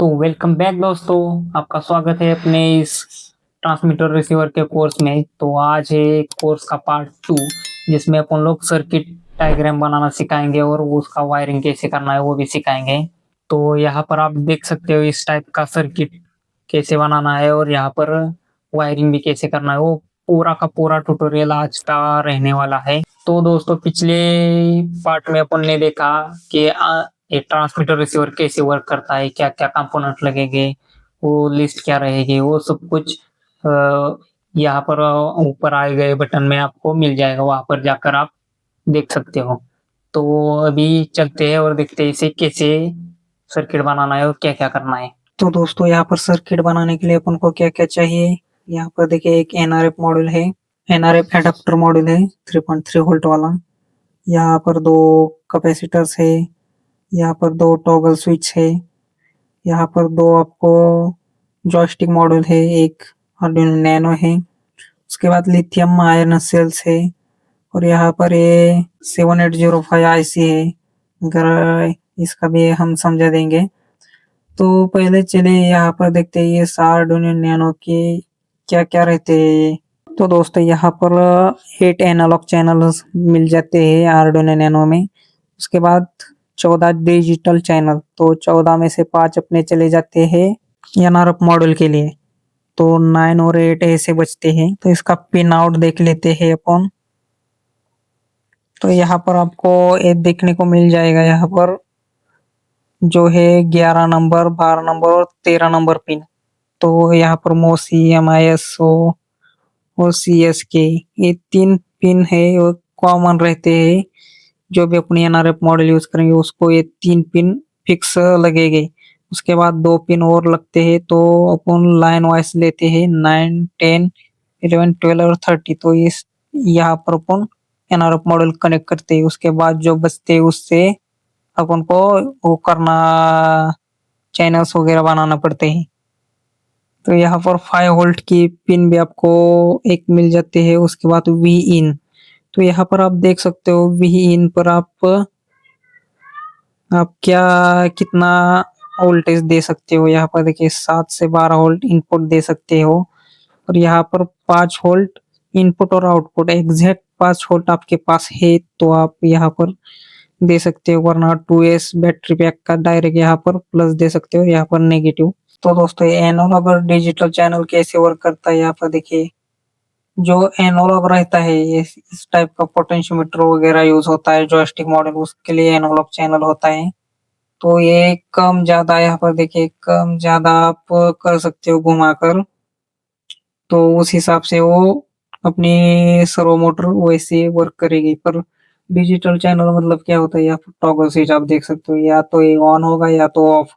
तो welcome back दोस्तों। आपका स्वागत है अपने इस ट्रांसमीटर रिसीवर के कोर्स में। तो आज है कोर्स का पार्ट 2, जिसमें अपन लोग सर्किट डायग्राम बनाना सिखाएंगे और उसका वायरिंग कैसे करना है वो भी सिखाएंगे। तो यहाँ पर आप देख सकते हो इस टाइप का सर्किट कैसे बनाना है और यहाँ पर वायरिंग भी कैसे करना है, वो पूरा का पूरा ट्यूटोरियल आज का रहने वाला है। तो दोस्तों, पिछले पार्ट में अपन ने देखा कि ये ट्रांसमीटर रिसीवर कैसे वर्क करता है, क्या क्या कंपोनेंट लगेंगे, वो लिस्ट क्या रहेगी, वो सब कुछ यहाँ पर ऊपर आए गए बटन में आपको मिल जाएगा, वहां पर जाकर आप देख सकते हो। तो अभी चलते हैं और देखते हैं इसे कैसे सर्किट बनाना है और क्या क्या करना है। तो दोस्तों, यहाँ पर सर्किट बनाने के लिए अपन को क्या क्या चाहिए। यहाँ पर देखिए एक एनआरएफ मॉड्यूल है, एनआरएफ एडाप्टर मॉड्यूल है 3.3 वोल्ट वाला। यहाँ पर दो कैपेसिटर्स है, यहाँ पर दो टॉगल स्विच है, यहाँ पर दो आपको जॉयस्टिक मॉड्यूल है, एक आर्डिनो नैनो है। उसके बाद लिथियम आयन सेल्स है और यहाँ पर ये 7805 आईसी है। अगर इसका भी हम समझा देंगे। तो पहले चलिए यहाँ पर देखते हैं ये आर्डिनो नैनो के क्या क्या रहते हैं। तो दोस्तों, यहाँ पर 8 एनालॉग चैनल्स मिल जाते हैं आर्डिनो नैनो में। उसके बाद 14 डिजिटल चैनल, तो 14 में से 5 अपने चले जाते हैं एनआरएफ मॉड्यूल के लिए। तो 9 और 8 ऐसे बचते हैं। तो इसका पिन आउट देख लेते हैं अपन। तो यहाँ पर आपको एक देखने को मिल जाएगा, यहाँ पर जो है 11 नंबर, 12 नंबर और 13 नंबर पिन। तो यहाँ पर मोसी, एमआईएसओ और सीएसके, ये 3 पिन है वो कॉमन रहते हैं। जो भी अपनी एनआरएफ मॉडल यूज करेंगे उसको ये 3 पिन फिक्स लगेंगे। उसके बाद 2 पिन और लगते हैं, तो अपन लाइन वाइज लेते हैं 9, 10, 11, 12 और 30। तो इस यहाँ पर अपन एनआरएफ मॉडल कनेक्ट करते हैं। उसके बाद जो बचते हैं उससे अपन को वो करना, चैनल्स वगैरह बनाना पड़ते हैं। तो यहाँ पर 5 वोल्ट की पिन भी आपको एक मिल जाती है। उसके बाद वी इन, तो यहाँ पर आप देख सकते हो वी इन पर आप क्या कितना वोल्टेज दे सकते हो। यहाँ पर देखिए 7 से 12 वोल्ट इनपुट दे सकते हो और यहाँ पर 5 वोल्ट इनपुट और आउटपुट, एग्जैक्ट 5 वोल्ट आपके पास है तो आप यहाँ पर दे सकते हो, वरना 2S बैटरी पैक का डायरेक्ट यहाँ पर प्लस दे सकते हो, यहाँ पर नेगेटिव। तो दोस्तों, ये एनालॉग और डिजिटल चैनल कैसे वर्क करता है, यहाँ पर देखिए जो एनालॉग रहता है ये इस टाइप का पोटेंशियोमीटर वगैरह यूज होता है जॉयस्टिक मॉडल, उसके लिए एनालॉग चैनल होता है। तो ये कम ज्यादा, यहाँ पर देखिए कम ज्यादा आप कर सकते हो घुमाकर। तो उस हिसाब से वो अपनी सर्वो मोटर वैसे वर्क करेगी। पर डिजिटल चैनल मतलब क्या होता है, यहाँ पर टॉगल स्विच आप देख सकते हो, या तो ये ऑन होगा या तो ऑफ।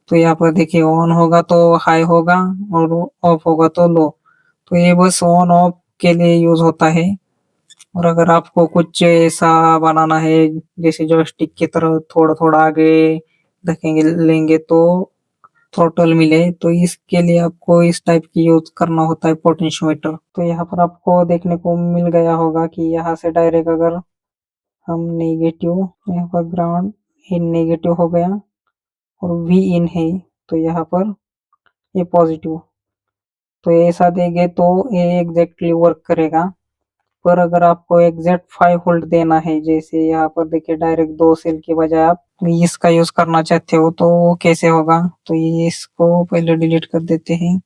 तो यहाँ पर देखिए ऑन होगा तो हाई होगा और ऑफ होगा तो लो। तो ये बस ऑन ऑफ के लिए यूज होता है। और अगर आपको कुछ ऐसा बनाना है जैसे जॉयस्टिक की तरह थोड़ा थोड़ा आगे धकेंगे लेंगे तो थ्रोटल मिले, तो इसके लिए आपको इस टाइप की यूज करना होता है पोटेंशियोमीटर। तो यहाँ पर आपको देखने को मिल गया होगा कि यहाँ से डायरेक्ट अगर हम नेगेटिव, यहाँ पर ग्राउंड इन नेगेटिव हो गया और वी इन है, तो यहाँ पर ये पॉजिटिव। तो ऐसा देंगे तो ये एग्जैक्टली वर्क करेगा। पर अगर आपको एग्जैक्ट 5 वोल्ट देना है, जैसे यहाँ पर देखिए डायरेक्ट 2 सेल के बजाय आप इसका यूज करना चाहते हो, तो वो कैसे होगा। तो ये इसको पहले डिलीट कर देते हैं।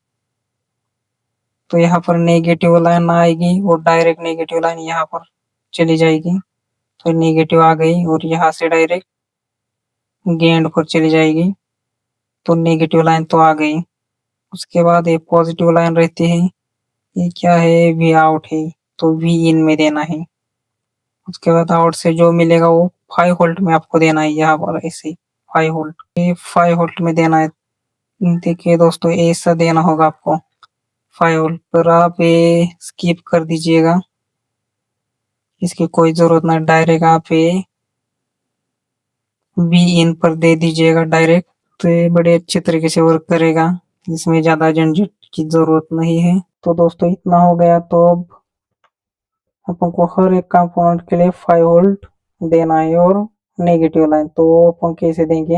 तो यहाँ पर नेगेटिव लाइन आएगी और डायरेक्ट नेगेटिव लाइन यहाँ पर चली जाएगी। तो नेगेटिव आ गई और यहाँ से डायरेक्ट गेंद पर चली जाएगी। तो नेगेटिव लाइन तो आ गई। उसके बाद एक पॉजिटिव लाइन रहती है, ये क्या है, वी आउट है, तो वी इन में देना है। उसके बाद आउट से जो मिलेगा वो 5 वोल्ट में आपको देना है, यहाँ पर ऐसे 5 वोल्ट, ये 5 वोल्ट में देना है। देखिए दोस्तों, ऐसा देना होगा आपको 5 वोल्ट पर। आप ये स्किप कर दीजिएगा, इसकी कोई जरूरत नहीं, डायरेक्ट आप ये वी इन पर दे दीजिएगा डायरेक्ट। तो ये बड़े अच्छे तरीके से वर्क करेगा, इसमें ज्यादा झंझट की जरूरत नहीं है। तो दोस्तों, इतना हो गया। तो अब अपन को हर एक कंपोनेंट के लिए 5 वोल्ट देना है और नेगेटिव लाइन तो अपन कैसे देंगे।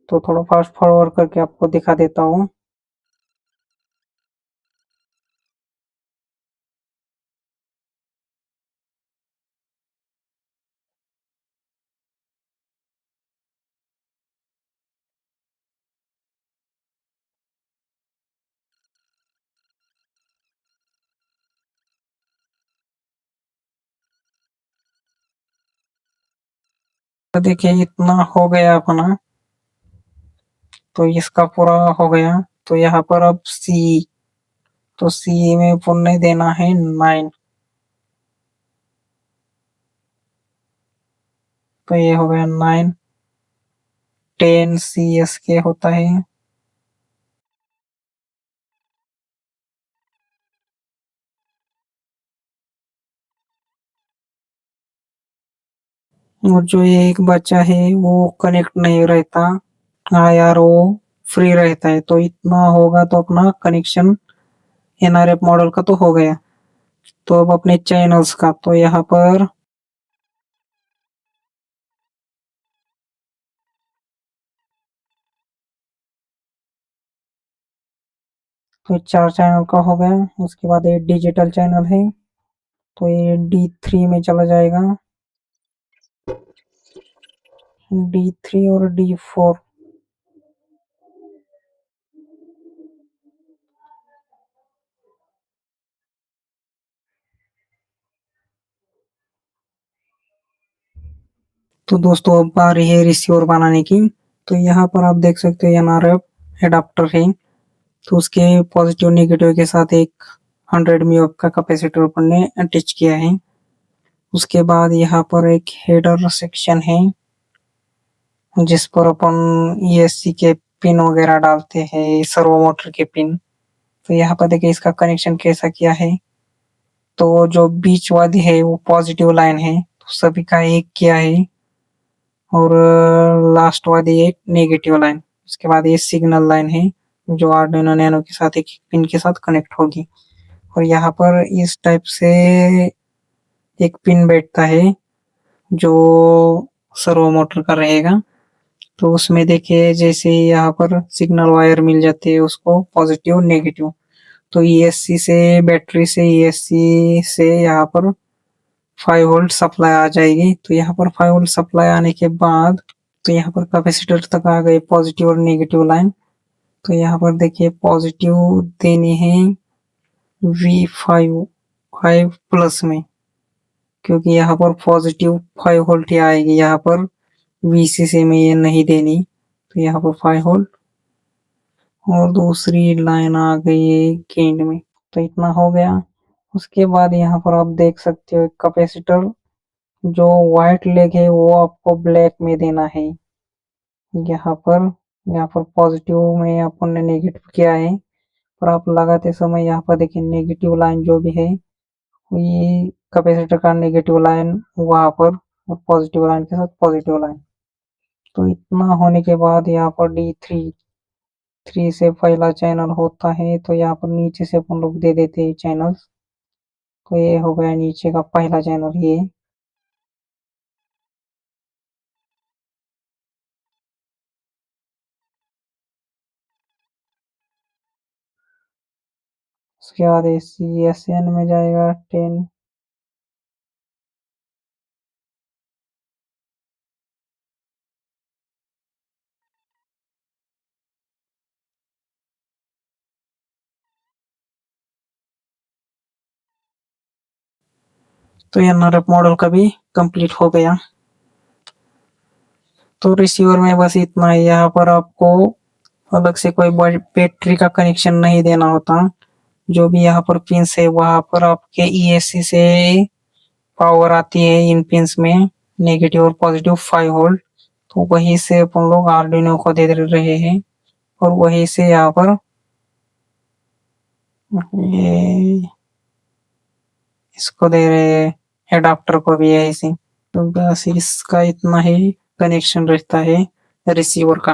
तो थोड़ा फास्ट फॉरवर्ड करके आपको दिखा देता हूँ। तो देखिए इतना हो गया अपना, तो इसका पूरा हो गया। तो यहाँ पर अब सी, तो सी में पुनः देना है 9। तो ये हो गया 9। 10 सी एस के होता है। और जो ये एक बच्चा है वो कनेक्ट नहीं रहता। हाँ यार, वो फ्री रहता है। तो इतना होगा तो अपना कनेक्शन एनआरएफ मॉडल का तो हो गया। तो अब अपने चैनल्स का, तो यहाँ पर तो 4 चैनल का हो गया। उसके बाद ये डिजिटल चैनल है, तो ये D3 में चला जाएगा। D3 और D4। तो दोस्तों अब आ रही है रिसीवर बनाने की। तो यहाँ पर आप देख सकते हो एनआरएफ एडाप्टर है। तो उसके पॉजिटिव नेगेटिव के साथ एक 100 म्यू का कैपेसिटर अपन ने अटैच किया है। उसके बाद यहाँ पर एक हेडर सेक्शन है जिस पर अपन ईएससी के पिन वगैरह डालते हैं, सर्वो मोटर के पिन। तो यहाँ पर देखिए इसका कनेक्शन कैसा किया है। तो जो बीच वाली है वो पॉजिटिव लाइन है, तो सभी का एक किया है। और लास्ट वाली एक नेगेटिव लाइन। उसके बाद ये सिग्नल लाइन है जो आर्डिनो नैनो के साथ एक पिन के साथ कनेक्ट होगी। और यहाँ पर इस टाइप से एक पिन बैठता है जो सर्वो मोटर का रहेगा। तो उसमें देखिए जैसे यहाँ पर सिग्नल वायर मिल जाते हैं उसको पॉजिटिव नेगेटिव। तो ईएससी से, बैटरी से ईएससी से यहाँ पर 5 वोल्ट सप्लाई आ जाएगी। तो यहाँ पर 5 वोल्ट सप्लाई आने के बाद तो यहाँ पर कैपेसिटर तक आ गए पॉजिटिव और नेगेटिव लाइन। तो यहाँ पर देखिए पॉजिटिव देनी है V5 5 प्लस में, क्योंकि यहाँ पर पॉजिटिव 5 वोल्ट ही आएगी। यहाँ पर VCC में ये नहीं देनी। तो यहाँ पर 5 वोल्ट और दूसरी लाइन आ गई है गेंद में। तो इतना हो गया। उसके बाद यहाँ पर आप देख सकते हो कैपेसिटर जो व्हाइट लेग है वो आपको ब्लैक में देना है। यहाँ पर पॉजिटिव में अपन ने नेगेटिव किया है। और आप लगाते समय यहाँ पर देखिए नेगेटिव लाइन जो भी है ये कैपेसिटर का नेगेटिव लाइन वहां पर, और पॉजिटिव लाइन के साथ पॉजिटिव लाइन। तो इतना होने के बाद यहाँ पर D3 से पहला चैनल होता है। तो यहाँ पर नीचे से अपन लोग दे देते हैं चैनल। तो ये हो गया नीचे का पहला चैनल ये। उसके बाद CSN में जाएगा 10। तो ये नरप मॉडल का भी कंप्लीट हो गया। तो रिसीवर में बस इतना ही। यहाँ पर आपको अलग से कोई बैटरी का कनेक्शन नहीं देना होता। जो भी यहाँ पर पिंस है वहां पर आपके ईएससी से पावर आती है इन पिंस में, नेगेटिव और पॉजिटिव 5 वोल्ट। तो वहीं से अपन लोग आर्डिनो को दे रहे हैं और वहीं से यहाँ पर ये इसको दे रहे हैं, एडाप्टर को भी है इसी। तो बस इसका इतना ही कनेक्शन रहता है रिसीवर का।